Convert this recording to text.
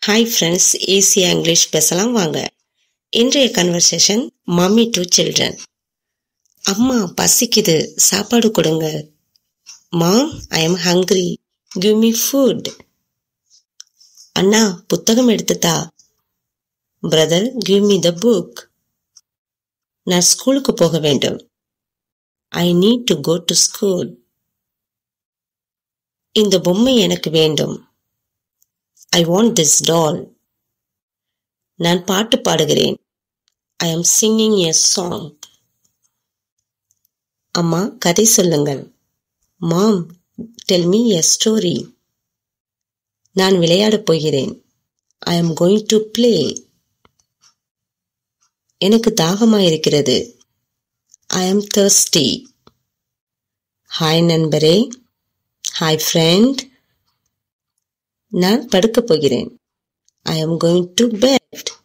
Hi friends, ஈஸியாக English பேசலாம் வாங்க. இன்றைய கன்வர்சேஷன் மம்மி டு சில்ட்ரன். அம்மா பசிக்குது, சாப்பாடு கொடுங்க. Mom, I am hungry, give me food. அண்ணா, புத்தகம் எடுத்துத்தா. Brother, give me the book. நான் ஸ்கூலுக்கு போக வேண்டும். I need to go to school. இந்த பொம்மை எனக்கு வேண்டும். I want this doll. நான் பாட்டு பாடுகிறேன். I am singing a song. அம்மா, கதை சொல்லுங்கள். Mom, tell me a story. நான் விளையாடப் போகிறேன். I am going to play. எனக்கு தாகமாயிருக்கிறது. I am thirsty. ஹாய் நண்பரே. Hi friend. நான் படுக்கப் போகிறேன். I am going to bed.